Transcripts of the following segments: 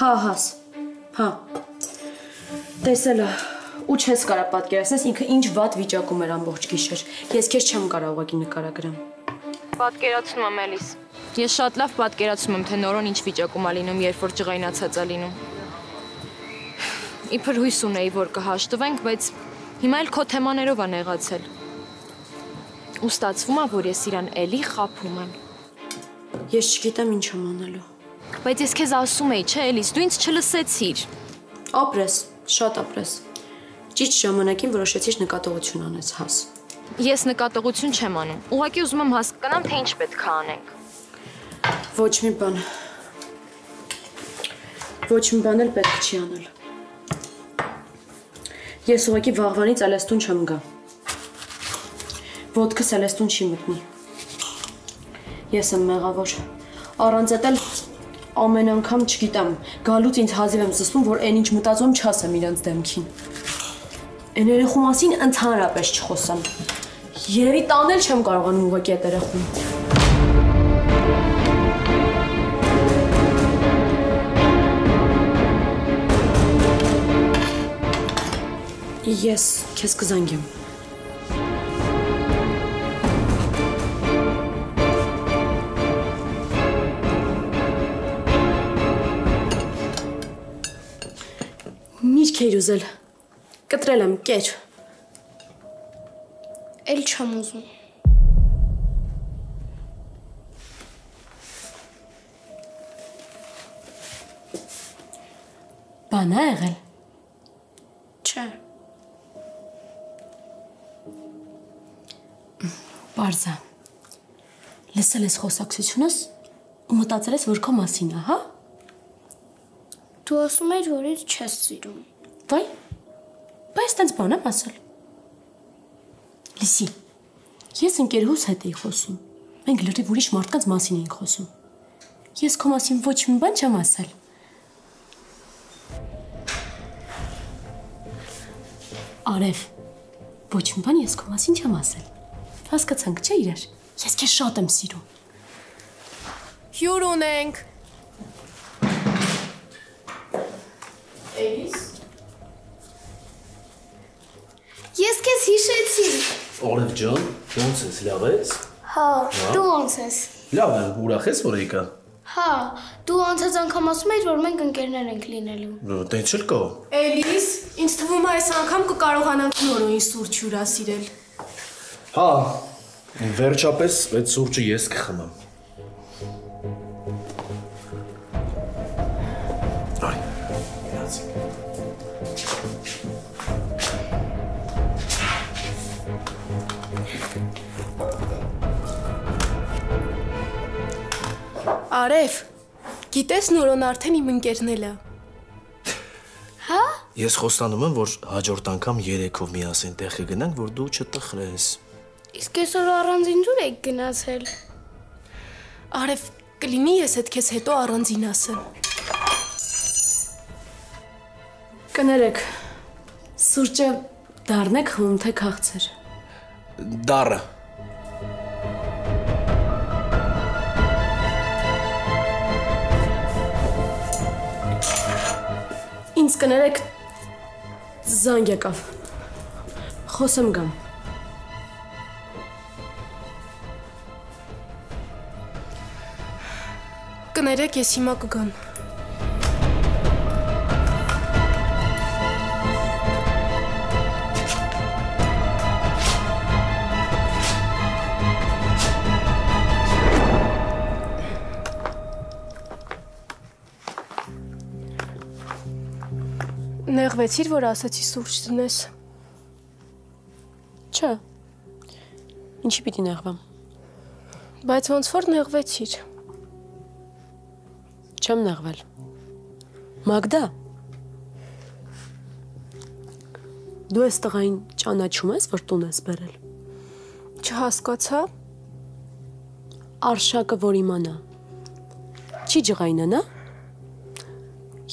Հա, հաս, հա, տեսել է, ու չես կարա պատկերացնես ինքը ինչ վատ վիճակում էր ամբողջ գիշեր, ես քեզ չեմ կարա ուղղակի նկարագրեմ։ Պատկերացնում եմ Էլիս, ես շատ լավ պատկերացնում եմ, թե նորոն ինչ վիճակում ա լինում, երբ որ ջղայնացած ա լինում։ Իբր հույս ունեի, որ կհաշտվենք, բայց հիմա էլ քո թեմաներով ա նեղացել։ Ու ստացվում ա, որ ես իրան էլի խաբում եմ։ Ես չգիտեմ ինչ եմ անելու։ Բայց ես քեզ ասում էի, չէ Էլիս, դու ինձ չլսեցիր։ Ապրես, շատ ապրես։ Ճիշտ ժամանակին որոշեցիր նկատողություն անես, հաս։ Ես նկատողություն չեմ անում։ Ուղղակի ուզում եմ հասկանամ, թե ինչ պետք է անենք։ Ոչ մի բան։ Ոչ մի բան էլ պետք չի անել։ Ես ուղղակի վաղվանից Ալեստուն չեմ գա։ Ոտքս Ալեստուն չի մտնի։ Ես եմ մեղավոր։ Առանց էլ ամեն անգամ չգիտեմ, գալուց ինձ հազիվ եմ զսպում, որ այն ինչ մտածում չասեմ իրանց դեմքին։ Այն երեխու մասին ընդհանրապես չխոսեմ։ Երևի տանել չեմ կարողանում ուղղակի այդ երեխուն։ Ես քեզ կզանգեմ։ Միրք էիր ուզել, կտրել եմ, կեր։ Էլ չեմ ուզում։ Բան ա եղել։ Չէ։ Պարզա, լսել ես խոսակցությունս ու մտածել ես, որ քո մասին ա, հա? Դու ասում ես, որ ինձ չես սիրում։ Վայ, բայց տենց բան եմ ասել։ Լիսի, ես ընկերուհուս հետ էի խոսում։ Մենք լրիվ ուրիշ մարդկանց մասին էինք խոսում։ Ես քո մասին ոչ մի բան չեմ ասել։ Արև, ոչ մի բան ես քո մասին չեմ ասել։ Հասկացանք, չէ՞ իրար։ Ես քեզ շատ եմ սիրում։ Հյուր ունենք։ Էլիս։ Ես քեզ հիշեցի։ Օրև ջան, ո՞նց ես, լավ ես։ Հա, դու ո՞նց ես։ Լավ եմ, ուրախ ես, որ եկա։ Հա, դու անցած անգամ ասում էիր, որ մենք ընկերներ ենք լինելու։ Տենց էլ կա։ Էլիս, ինձ թվում է այս անգամ կկարողանանք նորոյին սուրճ հյուրասիրել։ Հա, վերջապես այդ սուրճը ես կխմեմ։ Արի, գնացինք։ Արև, գիտես նորոն արդեն իմ ընկերն է։ Հա? Ես խոստանում եմ, որ հաջորդ անգամ երեքով միասին տեղ կգնանք, որ դու չտխրես։ Իսկ այսօր առանձին դուր եք գնացել։ Արև, կլինի ես հետ քեզ հետո առանձին ասեմ։ Կներեք, սուրճը դառնեք խմում թե քաղցր։ Դառը։ Ինձ կներեք զանգ եկավ։ Խոսեմ գամ։ Կներեք, ես հիմա կգամ։ Նեղվեցիր, որ ասացի սուրճ դնես։ Չէ։ Ինչի պիտի նեղվեմ։ Բայց ոնց որ նեղվեցիր։ Չեմ նեղվել։ Մագդա։ Դու ես տղային ճանաչում ես, որ տուն ես բերել։ Չհասկացա։ Արշակը որ իմանա։ Չի ջղայնանա։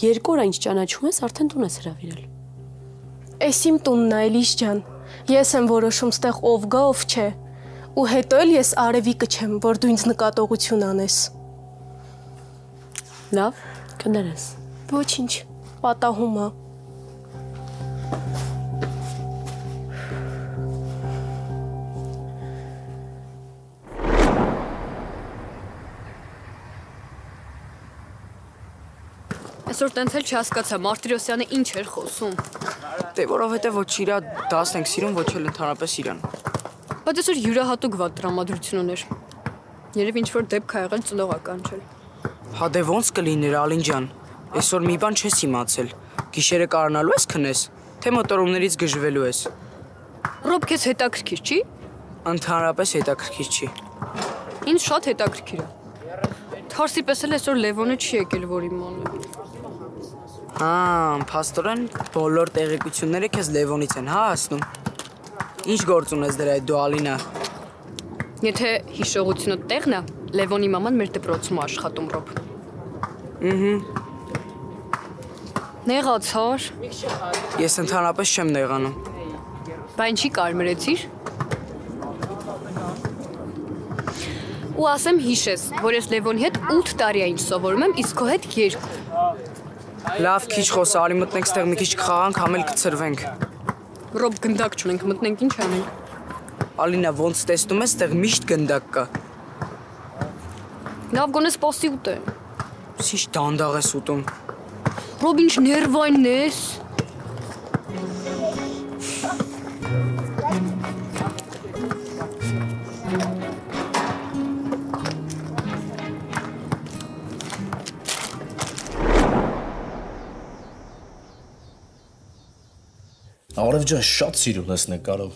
2 օր ինչ ճանաչում ես, արդեն տուն ես հրավիրել։ Էս իմ տունն է, Էլիս ջան։ Ես եմ որոշում ստեղ ով գա, ով չէ։ Ու հետո էլ ես արևիկը չեմ, որ դու ինձ նկատողություն անես։ Լավ, կներես։ Ոչինչ, պատահում է։ Այսօր տենց էլ չհասկացա, Մարտիրոսյանը ինչ էր խոսում։ Դե որովհետև ոչ իրա դասն ենք սիրում, ոչ էլ ընդհանրապես իրան։ Բայց այսօր յուրահատուկ վատ տրամադրություն ուներ։ Երևի ինչ-որ դեպք ա եղել ծնողական չէ։ Հա դե ոնց կլիներ Ալին ջան։ Այսօր մի բան չես իմացել։ Գիշերը կարանալու ես քնես, թե մոտորումներից գժվելու ես։ Ռոբ քեզ հետաքրքիր չի։ Ընդհանրապես հետաքրքիր չի։ Ինձ շատ հետաքրքիր է։ Թարսի պես էլ այսօր Լևոնը չի եկել, որ իմանա։ Հա, փաստորեն բոլոր տեղեկությունները քեզ Լևոնից են, հա, ասնում։ Ինչ գործ ունես դրա այդ դու Ալինա։ Եթե հիշողությունը տեղն է, Լևոնի մաման մեր դպրոցում է աշխատում, Ռոբ։ Նեղացար։ Ես ընդհանրապես չեմ նեղանում։ Բա ինչի կարմրեցիր։ Ու ասեմ հիշես, որ ես Լևոնի հետ 8 տարի է ինչ սովորում եմ, իսկ քո հետ 2։ Լավ, քիչ խոսա, արի մտնենք ստեղ մի քիչ կխաղանք, համ էլ կցրվենք։ Ռոբ գնդակ չունենք, մտնենք ինչ անենք։ Ալինա, ոնց տեսնում ես, ստեղ միշտ գնդակ կա։ Լավ գոնե սպասի ուտե։ Ինչ դանդաղ ես ուտում։ Ռոբ ինչ ներվային ես։ Արև ջան, շատ սիրուն ես նկարում։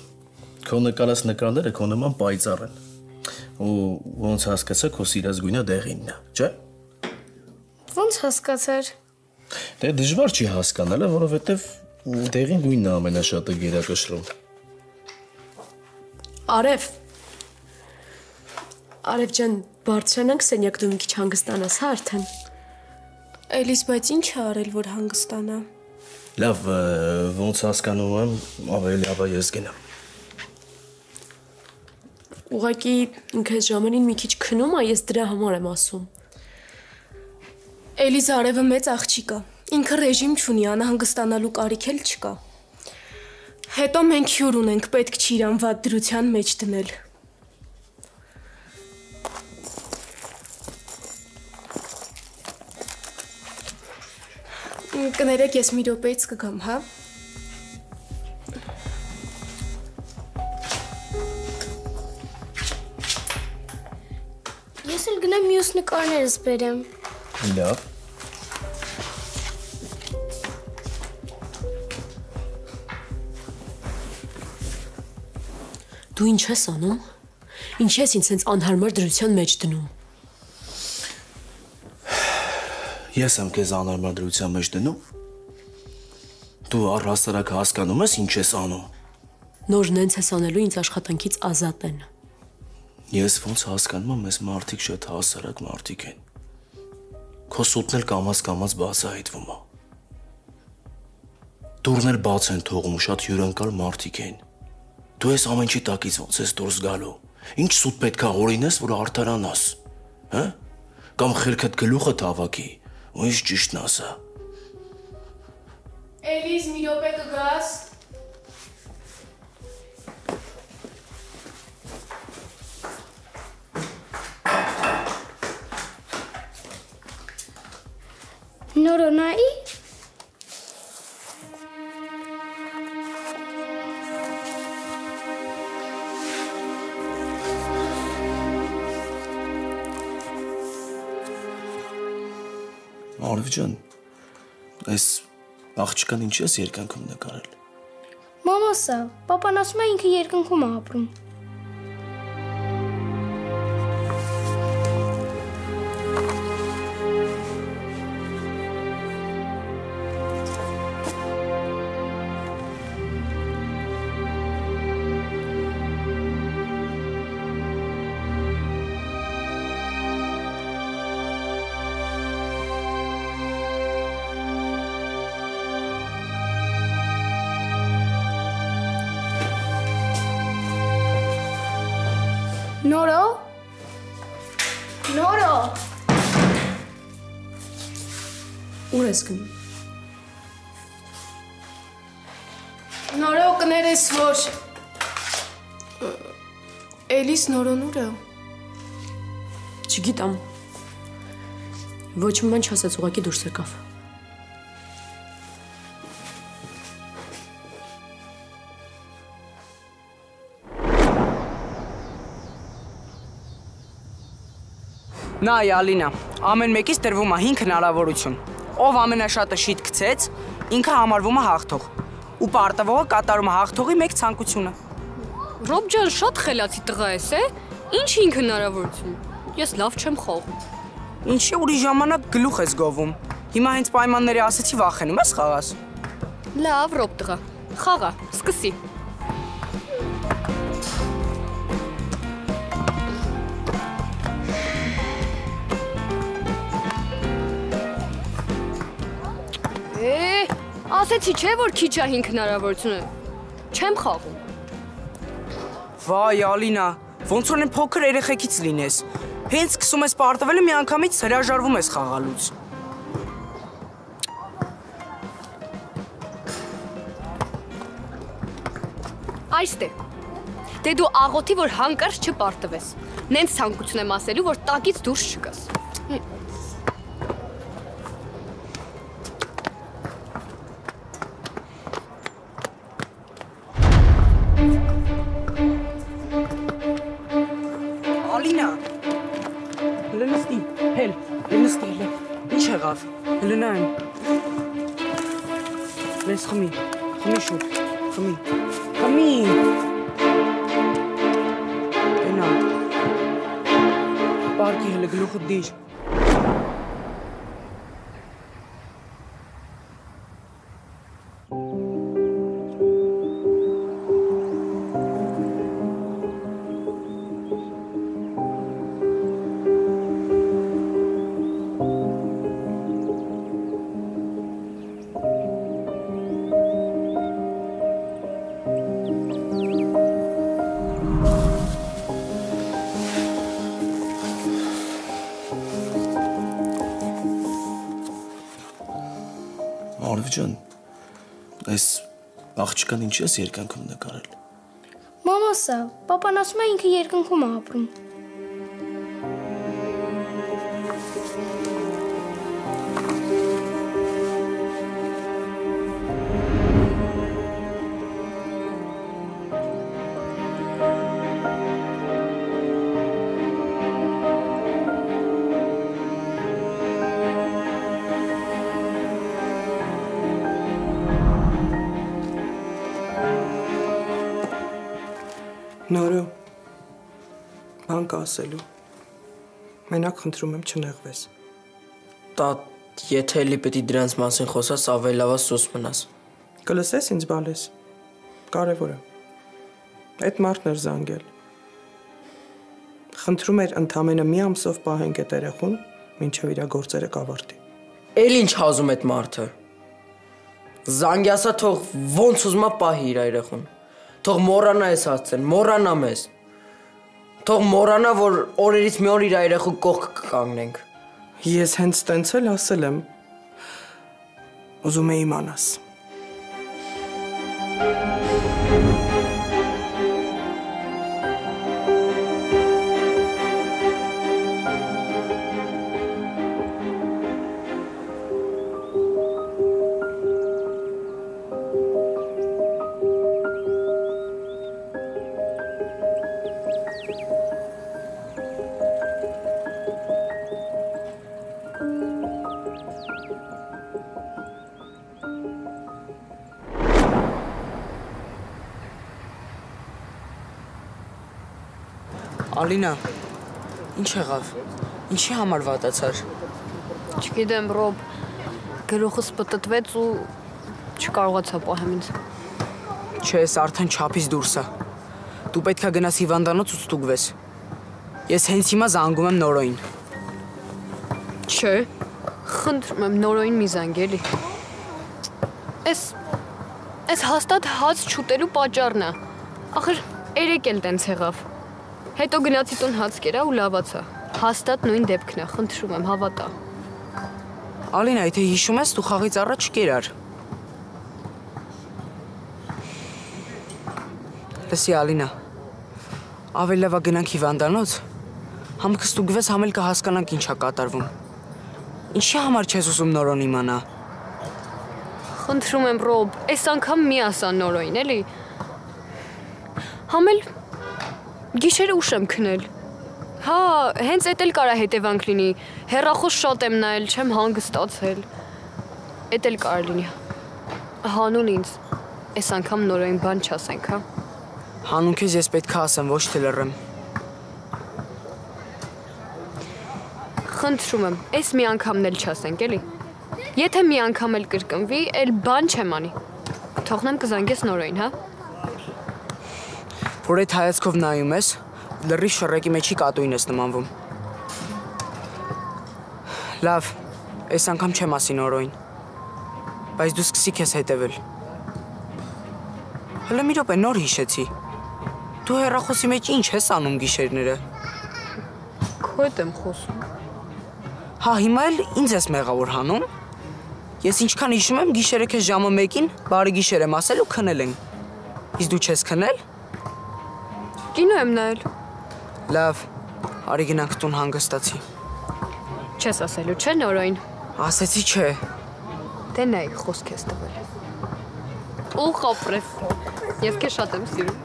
Քո նկարած նկարները քո նման պայծառ են։ Ու ոնց հասկացա քո սիրած գույնը դեղինն է, չէ՞։ Ոնց հասկացար։ Դե դժվար չի հասկանալը, որովհետև դեղին գույնն է ամենաշատը գերակշռում։ Արև ջան, բարձրանանք սենյակ, դու մի քիչ հանգստանաս, հա արդեն։ Էլիս, բայց ինչ է արել, որ հանգստանա։ Լավ, ոնց հասկանում եմ, ավելի լավ է ես գնամ։ Ուղղակի ինքը ժամանին մի քիչ քնում է, ես դրա համար եմ ասում։ Էլիս արևը մեծ աղջիկ է։ Ինքը ռեժիմ չունի, անհանգստանալու կարիք էլ չկա։ Հետո մենք հյուր ունենք, պետք չի իրան վատ դրության մեջ դնել։ Կներեք, ես մի րոպեից կգամ, հա։ Ես էլ գնամ մյուս նկարներս բերեմ։ Լավ։ Դու ինչ ես անում։ Ինչ ես ինձ հենց անհարմար դրության մեջ դնում։ Ես եմ քեզ անհարմար դրության մեջ դնում։ Դու առհասարակ հասկանում ես ինչ ես անում։ Նոր նենց ես անելու ինձ աշխատանքից ազատ են։ Ես ոնց հասկանում եմ, այս մարդիկ շատ հասարակ մարդիկ են։ Քո սուտն էլ կամաց բացահայտվում է։ Դուրն էլ բաց են թողում, շատ հյուրընկալ մարդիկ են։ Դու ես ամեն ինչի տակից ոնց ես դուրս գալու։ Ինչ սուտ պետք է օրինես, որ արդարանաս, հա՞։ Կամ խելքդ գլուխդ հավաքի, ու ինչ ճիշտն ասա։ Էլիս, մի րոպե կգաս։ Նորոնայի։ Արև ջան, այս աղջկան ինչ ես երկնքում նկարել։ Մամասը, պապան ասում է ինքը երկնքում է ապրում։ Ուր ես գնում։ Նորո կներես որ Էլիս նորոնուրը։ Չգիտեմ։ Ոչ մի բան չասեց, ուղղակի դուրս եկավ։ Նայ Ալինա, ամեն մեկից տրվում է 5 հնարավորություն։ Ով ամենաշատը շիտ գցեց, ինքը համարվում է հաղթող։ Ու պարտավորը կատարում է հաղթողի մեկ ցանկությունը։ Ռոբ ջան, շատ խելացի տղա ես, է։ Ինչ 5 հնարավորություն։ Ես լավ չեմ խաղում։ Ինչի ուրիշ ժամանակ գլուխ ես գովում։ Հիմա հենց պայմանների ասեցի վախենում ես խաղաս։ Լավ, Ռոբ տղա։ Խաղա, սկսի։ Ասեցի չէ, որ քիչ է 5 հնարավորությունը։ Չեմ խաղում։ Վայ Ալինա, ոնց որ են փոքր երեխեքից լինես։ Հենց սկսում ես պարտվելը միանգամից հրաժարվում ես խաղալուց։ Այստեղ։ Դե դու աղոթի, որ հանկարծ չպարտվես։ Նենց ցանկություն եմ ասելու, որ տակից դուրս չգաս։ Ինչ եղավ։ Հլնան։ Լես խմի։ Խմի շուտ։ Խմի։ Խմի։ Էնա։ Պարկի հլը գլուխը դիր։ Ջան, այս աղջկան ինչ ես երկնքում նկարել։ Մամասը, պապան ասում է ինքը երկնքում է ապրում։ Նորո, բան կա ասելու, մենակ խնդրում եմ չնեղվես։ Տատ, եթե էլի պետի դրանց մասին խոսաս, ավելի լավ սոս մնաս։ Կլսես ինձ բալես, կարևոր է, այդ մարդն էր զանգել։ Խնդրում էր ընդամենը մի ամսով պահենք այդ երեխուն, մինչև իր գործերը կավարտի։ Էլ ինչ հազում այդ մարդը։ Զանգի ասա թող ոնց ուզում է պահի իր երեխուն։ Թող մոռանա ես հասցեն, մոռանա մեզ։ Թող մոռանա, որ օրերից մի օր իր երեխու կողք կկանգնենք։ Ես հենց տենց էլ ասել եմ, ուզում է իմանաս։ Ալինա, ինչ եղավ, ինչի համար վատացար։ Չգիտեմ, Ռոբ, գլուխս պտտվեց ու չկարողացա պահեմ ինձ։ Չէ, ես արդեն չափից դուրս է։ Դու պետք է գնաս հիվանդանոց ու ստուգվես։ Ես հենց հիմա զանգում եմ Նորոյին։ Չէ, խնդրում եմ Նորոյին մի զանգելի։ Էս հաստատ հաց չուտելու պատճառն է։ Ախր երեկ էլ տենց եղավ։ Հետո գնացի տուն հաց կերա ու լավացա։ Հաստատ նույն դեպքն է, խնդրում եմ, հավատա։ Ալինա, եթե հիշում ես, դու խաղից առաջ կերար։ Լսի, Ալինա, ավելի լավ է գնանք հիվանդանոց, համ կստուգվես, համ էլ կհասկանանք ինչ է կատարվում։ Ինչի համար չես ուզում նորոն իմանա։ Խնդրում եմ, Ռոբ, այս անգամ մի ասա նորոին, էլի։ Համ էլ գիշերը ուշ եմ քնել։ Հա, հենց էդ էլ կարա հետևանք լինի։ Հեռախոս շատ եմ նայել, չեմ հանգստացել։ Էդ էլ կարա լինի։ Հանուն ինձ, այս անգամ նորոին բան չասենք, հա։ Հանուն քեզ ես պետք է ասեմ, ոչ թե լռեմ։ Խնդրում եմ, այս մի անգամն էլ չասենք, էլի։ Եթե մի անգամ էլ կրկնվի, էլ բան չեմ անի։ Թողնեմ կզանգես նորոին, հա։ Որ այդ հայացքով նայում ես, լրի շռեկի մեջի կատույն ես նմանվում։ Լավ, այս անգամ չեմ ասի նորոին, բայց դու սկսի քեզ հետևել։ Հələ մի րոպե նոր հիշեցի։ Դու հեռախոսի մեջ ինչ ես անում գիշերները։ Քո հետ եմ խոսում։ Հա, հիմա էլ ինձ ես մեղավոր հանում։ Ես ինչքան հիշում եմ, գիշերը քեզ ժամը 1-ին բարի գիշեր եմ ասել ու քնել ենք։ Իսկ դու չես քնել։ Կինո եմ նայել։ Լավ, արի գնանք տուն հանգստացի։ Չես ասելու, չէ նորոին։ Ասեցի չէ։ Դե նայ, խոսք ես տվել։ Ու խոպրես։ Ես քեզ շատ եմ սիրում։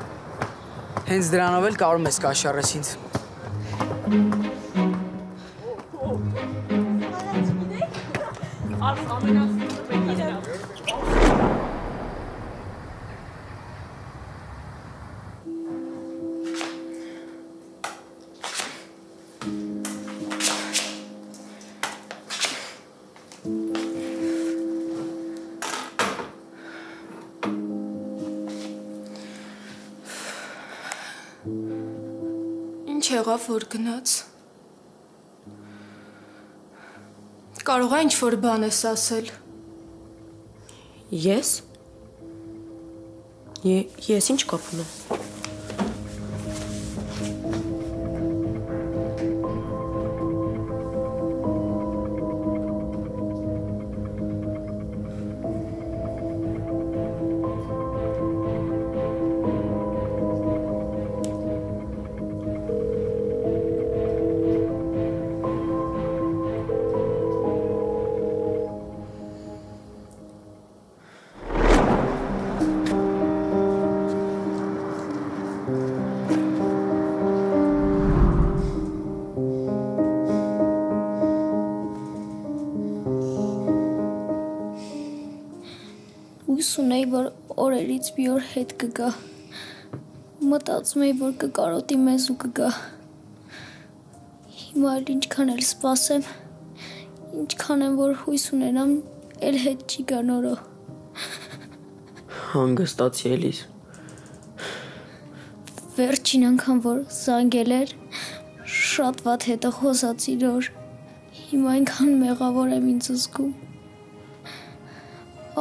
Հենց դրանով էլ կարող ես կաշառես ինձ։ Ինչ եղավ, որ գնաց։ Կարող է ինչ-որ բան ես ասել։ Ես? Ես ինչ կապ ունեմ։ Հույս ունեի, որ օրերից մի օր հետ կգա։ Մտածում էի, որ կկարոտի մեզ ու կգա։ Հիմա էլ ինչքան էլ սպասեմ, ինչքան եմ որ հույս ունենամ, էլ հետ չի գա նորո։ Հանգստացի Էլիս։ Վերջին անգամ որ զանգել էր, շատ վատ հետը խոսացի նոր։ Հիմա այնքան մեղավոր եմ ինձ զգում։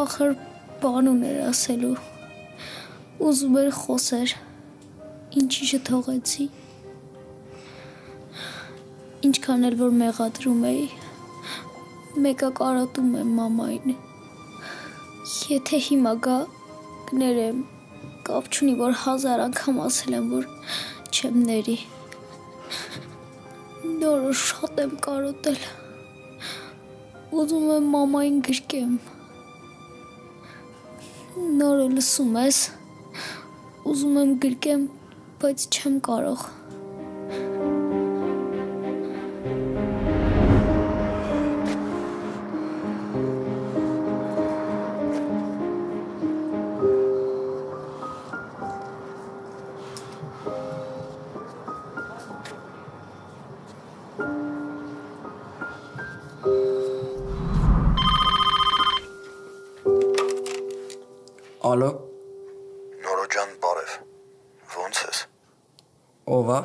Ախր բան ուներ ասելու, ուզում էր խոսեր, ինչի շթողեցի, ինչքան էլ որ մեղադրում էի, մեկը կարոտում եմ մամային, եթե հիմա գա, կներեմ, կապ չունի, որ 1000 անգամ ասել եմ, որ չեմ ների, նորը շատ եմ կարոտել, ուզում եմ մամային գրկեմ, նորը լսում ես, ուզում եմ գրկեմ, բայց չեմ կարող։ Ալո։ Նորո ջան, բարև։ Ոնց ես։ Ով է։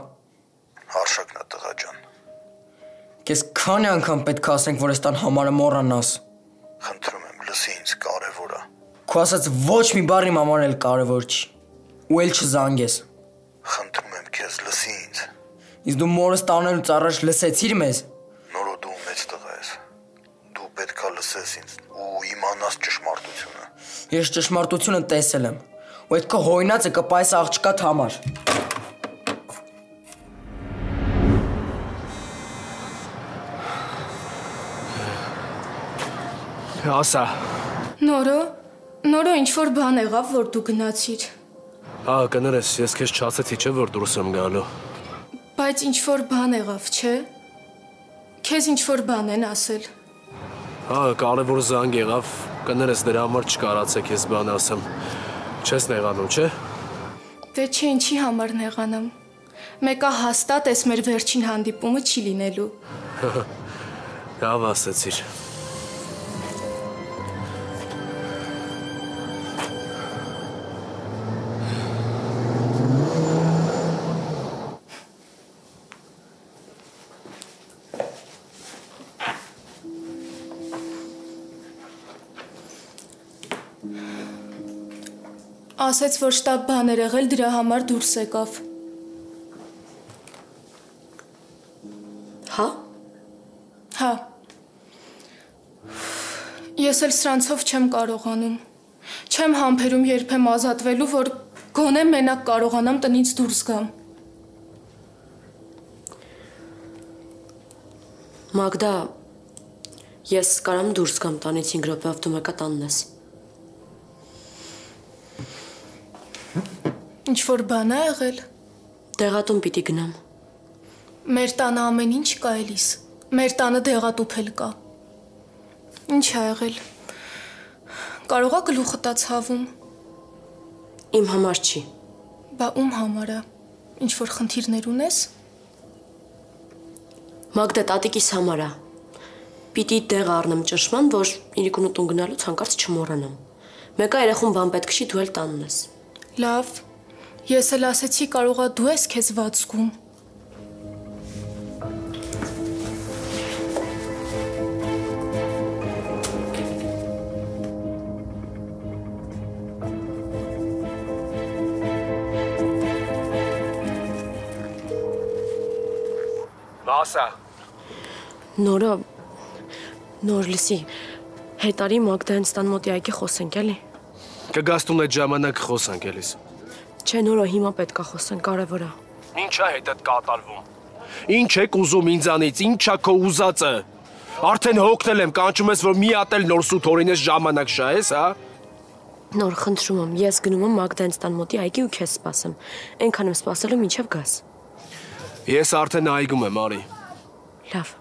Հարշակն է տղա ջան։ Քեզ քանի անգամ պետք է ասենք, որ այս տան համարը մոռանաս։ Խնդրում եմ, լսի ինձ, կարևոր է։ Քո ասած ոչ մի բառ իմ համար էլ կարևոր չի։ Ու էլ չզանգես։ Խնդրում եմ քեզ, լսի ինձ։ Իսկ դու մորս տանելուց առաջ լսեցիր մեզ։ Նորո դու մեծ տղա ես։ Դու պետքա լսես ինձ ու իմանաս ճշմարտությունը։ Ես ճշմարտությունը տեսել եմ։ Ու այդ քո հոյնածը կպայս աղջկադ համար։ Ասա։ Նորո ինչ-որ բան եղավ, որ դու գնացիր։ Հա, կներես, ես քեզ չասեցի, չէ՞ որ դուրս եմ գալու։ Բայց ինչ-որ բան եղավ, չէ՞։ Քեզ ինչ-որ բան են ասել։ Հա, կարևոր զանգ եղավ, կներես դրա համար չկարացեք ես բան ասեմ։ Չես նեղանում, չէ՞։ Դե չէ, ինչի համար նեղանամ։ Մեկը հաստատ էս մեր վերջին հանդիպումը չի լինելու։ Լավ ասեցիր։ Ասեց, որ շտապ բան էր եղել, դրա համար դուրս եկավ։ Հա։ Հա։ Ես էլ սրանցով չեմ կարողանում։ Չեմ համբերում երբեմ ազատվելու, որ գոնե մենակ կարողանամ տնից դուրս գամ։ Մագդա, ես կարամ դուրս գամ տանից 5 րոպեով դու մեկա տանն ես։ Ինչ-որ բան է եղել։ Դեղատուն պիտի գնամ։ Մեր տանը ամեն ինչ կա Էլիս։ Մեր տանը դեղատուփ էլ կա։ Ինչ է եղել։ Կարող է գլուխը տա ցավում։ Իմ համար չի։ Բա ում համար է։ Ինչ-որ խնդիրներ ունես։ Մագդա, տատիկիս համար է։ Պիտի դեղ առնեմ ճնշման, որ իրիկունու տուն գնալուց հանկարծ չմոռանամ։ Մեկը երախուն բան պետք չի, դու էլ տանն ես։ Լավ։ Ես էլ ասեցի կարողա դու ես քեզ ված զգում։ Ասա։ Նոր լսի, հետարի Մագդայից տան մոտի այգի խոսենք, էլի։ Կգաս տուն այդ ժամանակ խոսանք էլիս։ Չէ, Նորո, հիմա պետք է խոսենք, կարևոր է։ Ինչա հետդ կատարվում։ Ինչ եք ուզում ինձանից, ինչա քո ուզածը։ Արդեն հոգնել եմ, կանչում ես, որ մի հատ էլ նոր սուտ օրինես ժամանակ շահես, հա։ Նոր, խնդրում եմ, ես գնում եմ Մագդայից տան մոտի այգի ու քեզ սպասեմ։ Այնքան եմ սպասելու մինչև գաս։ Ես արդեն այգում եմ, արի։ Լավ։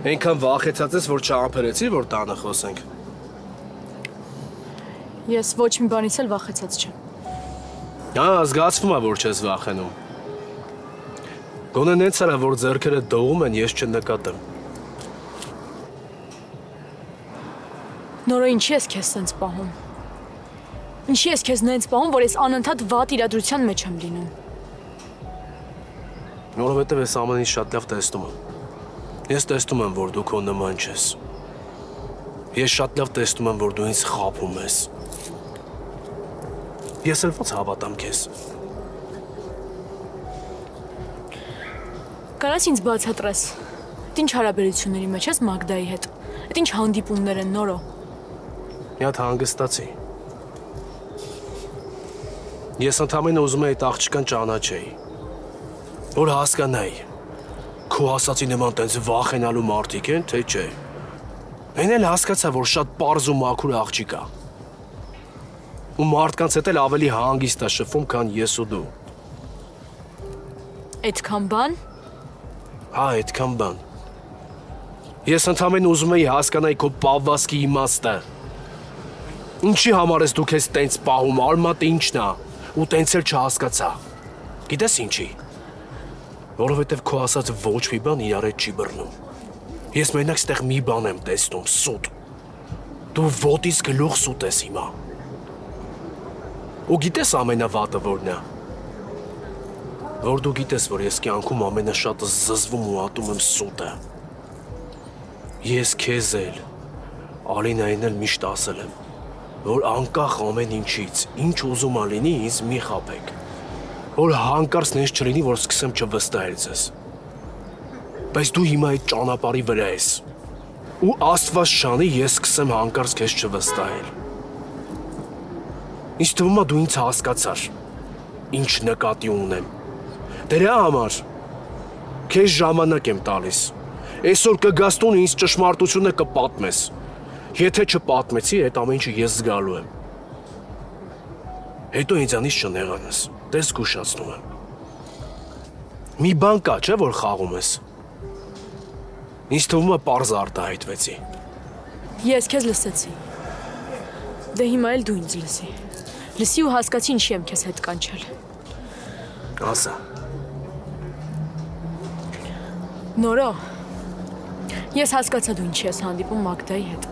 Այնքան վախեցած ես, որ չամփերեցի, որ տանը խոսենք։ Ես ոչ մի բանից էլ վախեցած չեմ։ Հա, զգացվում է, որ չես վախենում։ Գոնե նենց արա, որ ձեռքերը դողում են, ես չնկատեմ։ Նորո, ինչի ես քեզ սենց պահում։ Ինչի ես քեզ նենց պահում, որ ես անընդհատ վատ իրադրության մեջ եմ լինում։ Որովհետև ես ամեն ինչ շատ լավ տեսնում եմ։ Ես տեսնում եմ, որ դու քո նման չես։ Ես շատ լավ տեսնում եմ, որ դու ինձ խաբում ես։ Ես էլ ոնց հավատամ քեզ։ Կարաս ինձ բացատրես։ Այդ ինչ հարաբերությունների մեջ ես Մագդայի հետ։ Այդ ինչ հանդիպումներ են, Նորո։ Մի հատ հանգստացի։ Ես ընդամենը ուզում եի այդ աղջկան ճանաչեի, որ հասկանայի։ Քո ասացի նման տենց վախենալու մարդիկ են, թե չէ։ Այն էլ հասկացա, որ շատ պարզ ու մաքուր աղջիկ է։ Ու մարդկանց հետ էլ ավելի հանգիստ է շփվում, քան ես ու դու։ Այդքան բան։ Հա, այդքան բան։ Ես ընդամենը ուզում եի հասկանայի քո պահվածքի իմաստը։ Ինչի համար ես դու քեզ տենց պահում, արմատը ինչն է, ու տենց էլ չհասկացա։ Գիտես ինչի։ Որովհետև քո ասած ոչ մի բան իրար հետ չի բռնում։ Ես մենակ ստեղ մի բան եմ տեսնում, սուտ։ Դու ոտից գլուխ սուտ ես հիմա։ Ու գիտես ամենավատը որն է։ Որ դու գիտես, որ ես կյանքում ամենաշատը զզվում ու ատում եմ սուտը։ Ես քեզ էլ, Ալինային էլ միշտ ասել եմ, որ անկախ ամեն ինչից, ինչ ուզում ալինի, ինձ մի խաբեք, որ հանկարծ նենց չլինի, որ սկսեմ չվստահել ձեզ։ Բայց դու հիմա այդ ճանապարհի վրա ես, ու Աստված շանի ես սկսեմ հանկարծ քեզ չվստահել։ Ինձ թվում է դու ինձ հասկացար, ինչ նկատի ունեմ։ Դրա համար քեզ ժամանակ եմ տալիս։ Այսօր կգաս տուն ինձ ճշմարտությունը կպատմես։ Եթե չպատմեցի, այդ ամեն ինչը ես զգալու եմ։ Հետո ինձանից չնեղանաս, տես զգուշացնում եմ։ Մի բան կա, չէ՞ որ խաղում ես։ Ինձ թվում է պարզ արտահայտվեցի։ Ես քեզ լսեցի։ Դե հիմա էլ դու ինձ լսի։ Լսի ու հասկացի ինչի եմ քեզ հետ կանչել։ Ասա։ Նորո, ես հասկացա դու ինչի ես հանդիպում Մագդայի հետ։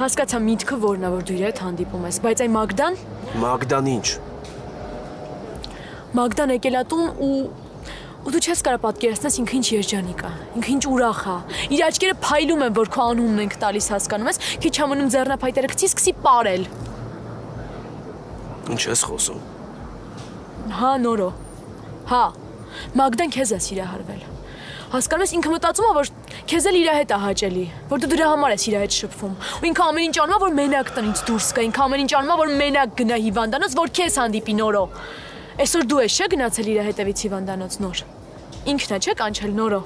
Հասկացա միտքը որն է, որ դու իր հետ հանդիպում ես, բայց այն Մագդան… Մագդան ինչ։ Մագդան եկել է տուն ու դու չես կարող պատկերացնես ինքը ինչ երջանիկ է, ինքը ինչ ուրախ է։ Իր աչքերը փայլում են, որ քո անունն ենք տալիս, հասկանում ես, քիչ ամնում ձեռնափայտերը գցի, սկսի պարել։ Ինչ ես խոսում։ Հա, Նորո։ Հա, Մագդան քեզ է սիրահարվել։ Հասկանում ես, ինքը մտածում է, որ քեզ էլ իր հետ է հաճելի, որ դու դրա համար ես իր հետ շփվում։ Ու ինքը ամեն ինչ անում է, որ մենակ տնից դուրս գա, ինքը ամեն ինչ անում է, որ մենակ գնա հիվանդանոց, որ քեզ հանդիպի Նորո։ Այսօր դու ես չէ գնացել իր հետևից հիվանդանոց Նոր։ Ինքն է չէ կանչել Նորո։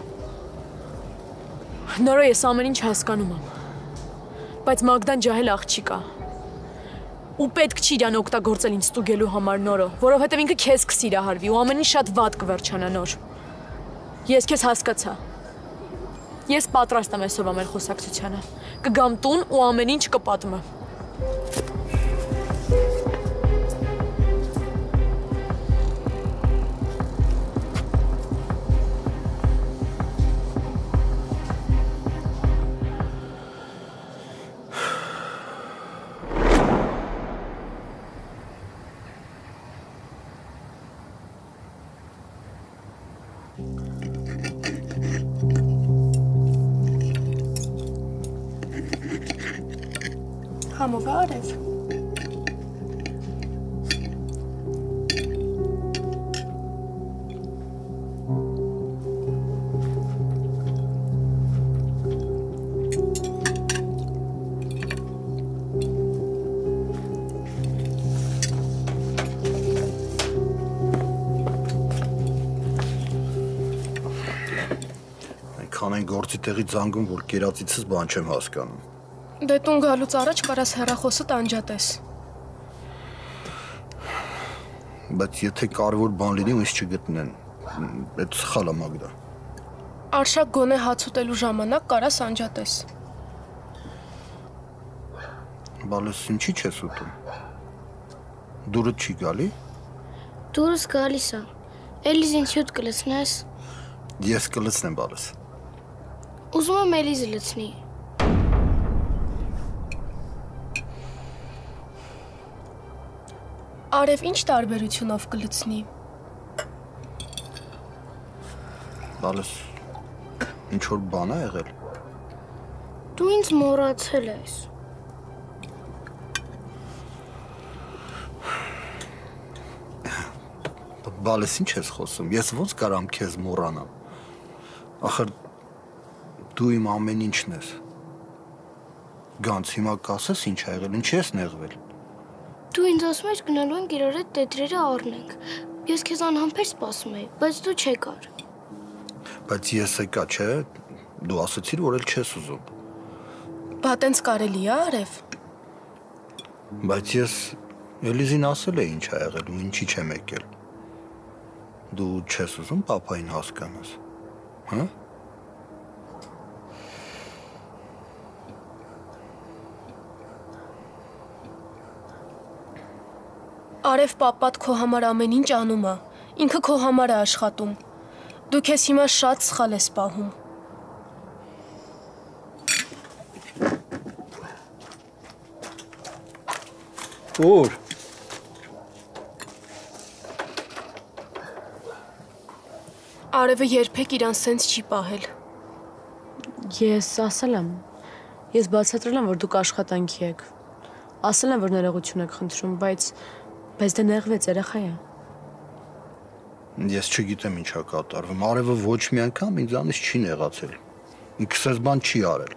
Նորո, ես ամեն ինչ հասկանում եմ։ Բայց Մագդան ջահել աղջիկ է։ Ու պետք չի իրան օգտագործել ինձ ստուգելու համար Նորո, որովհետև ինքը քեզ կսիրահարվի ու ամեն ինչ շատ վատ կվերջանա Նոր։ Ես քեզ հասկացա։ Ես պատրաստ եմ այսօրվա մեր խոսակցությանը։ Կգամ տուն ու ամեն ինչ կպատմեմ։ Համով արև։ Այնքան են գործի տեղի զանգում, որ կերածիցս բան չեմ հասկանում։ Դե տուն գալուց առաջ կարաս հեռախոսդ անջատես։ Բայց եթե կարևոր բան լինի ու ինձ չգտնեն, այդ սխալ է Մագդա։ Արշակ գոնե հաց ուտելու ժամանակ կարաս անջատես։ Բալես ինչի չես ուտում։ Դուրդ չի գալի։ Դուրս գալիս է։ Էլիզ ինձ հյութ կլցնես։ Ես կլցնեմ բալես։ Ուզում եմ Էլիզը լցնի։ Արև ինչ տարբերությունով կլցնի։ Բալես ինչ որ բան է եղել։ Դու ինձ մոռացել ես։ Բալես ինչ ես խոսում։ Ես ոնց կարամ քեզ մոռանամ։ Ախր դու իմ ամեն ինչն ես։ Գանց հիմա կասես ինչ ա եղել, ինչ ես նեղվել։ Դու ինձ ասում ես գնալու ենք իրար հետ տետրերը առնենք։ Ես քեզ անհամբեր սպասում էի, բայց դու չեկար։ Բայց ես եկա, չէ՞։ Դու ասացիր, որ էլ չես ուզում։ Բա տենց կարելի է Արև։ Բայց ես Էլիզին ասել էի ինչ ա եղել ու ինչի չեմ եկել։ Դու չես ուզում պապային հասկանաս։ Հա՞։ Արև պապատ քո համար ամեն ինչ անում է։ Ինքը քո համար է աշխատում։ Դու քեզ հիմա շատ սխալ ես պահում։ Ուր։ Արևը երբեք իրան սենց չի պահել։ Ես ասել եմ։ Ես բացատրել եմ, որ դուք աշխատանքի եք։ Ասել եմ, որ ներողություն եք խնդրում, բայց դե նեղվեց երեխա է։ Ես չգիտեմ ինչա կատարվում։ Արևը ոչ մի անգամ ինձանից չի նեղացել։ Ինքս էս բան չի արել։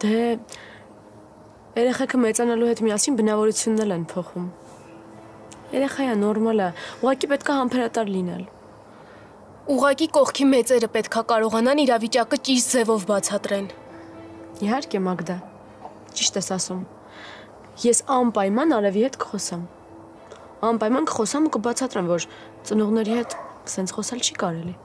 Դե երեխեքը մեծանալու հետ միասին բնավորությունն են փոխում։ Երեխա է, նորմալ է, ուղղակի պետք է համբերատար լինել։ Ուղղակի կողքի մեծերը պետքա կարողանան իրավիճակը ճիշտ ձևով բացատրեն։ Իհարկե, Մագդա, ճիշտ ես ասում։ Ես անպայման Արևի հետ կխոսամ։ Անպայման կխոսամ ու կբացատրեմ, որ ծնողների հետ սենց խոսալ չի կարելի։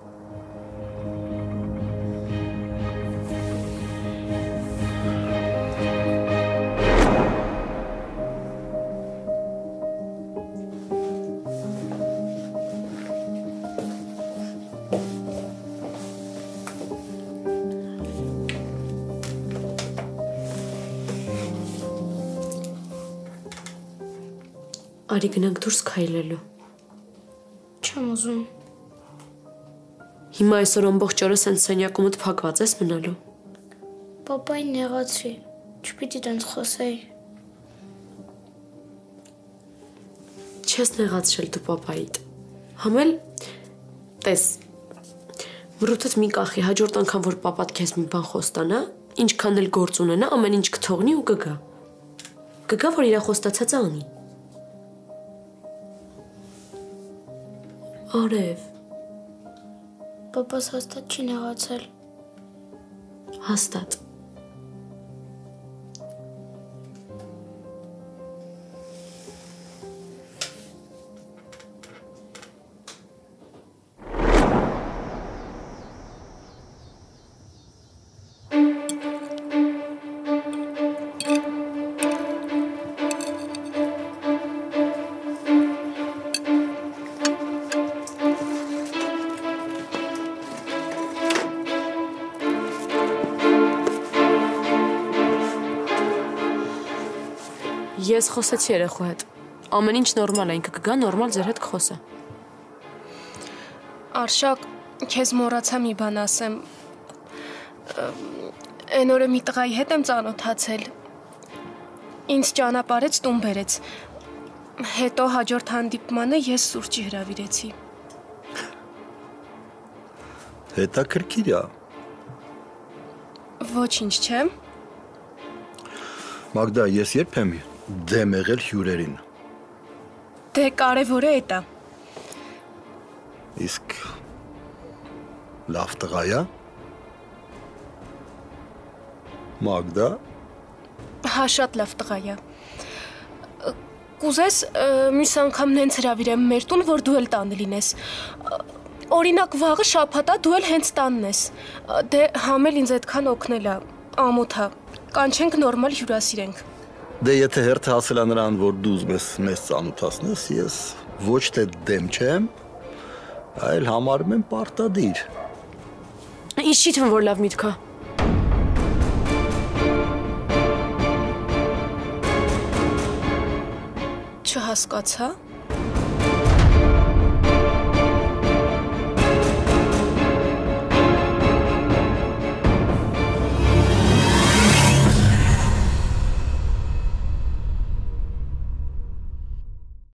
Արի գնանք դուրս քայլելու։ Չեմ ուզում։ Հիմա այսօր ամբողջ օրը սենց սենյակումդ փակված ես մնալու։ Պապային նեղացրի, չպիտի տենց խոսեի։ Չես նեղացրել դու պապայիդ։ Համել, տես, վրութդ մի կախի, հաջորդ անգամ, որ պապատ քեզ մի բան խոստանա, ինչքան էլ գործ ունենա, ամեն ինչ կթողնի ու կգա։ Կգա, որ իրա խոստացածը անի։ Արև։ Պապաս հաստատ չի նեղացել։ Հաստատ։ Ես խոսեցի երեխու հետ։ Ամեն ինչ նորմալ է, ինքը կգա, նորմալ ձեր հետ կխոսա։ Արշակ, քեզ մոռացա մի բան ասեմ։ Այն օրը մի տղայի հետ եմ ծանոթացել։ Ինձ ճանապարհեց տուն բերեց։ Հետո հաջորդ հանդիպմանը ես սուրճի հրավիրեցի։ Հետաքրքիր է։ Ոչինչ չեմ։ Մագդա, ես երբ եմ դեմ եղել հյուրերին։ Դե կարևորը էդ է։ Իսկ լավ տղա է։ Մագդա։ Հա, շատ լավ տղա է։ Կուզես մյուս անգամ նենց հրավիրեմ մեր տուն, որ դու էլ տանը լինես։ Օրինակ վաղը շաբաթ է, դու էլ հենց տանն ես։ Դե համել ինձ այդքան օգնել է, ամոթ է։ Կանչենք նորմալ հյուրասիրենք։ Դե եթե հերթը հասել է նրան, որ դու ուզում ես մեզ ծանոթացնես, ես ոչ թե դեմ չեմ, այլ համարում եմ պարտադիր։ Ինչ չի թվում, որ լավ միտք է։ Չհասկացա։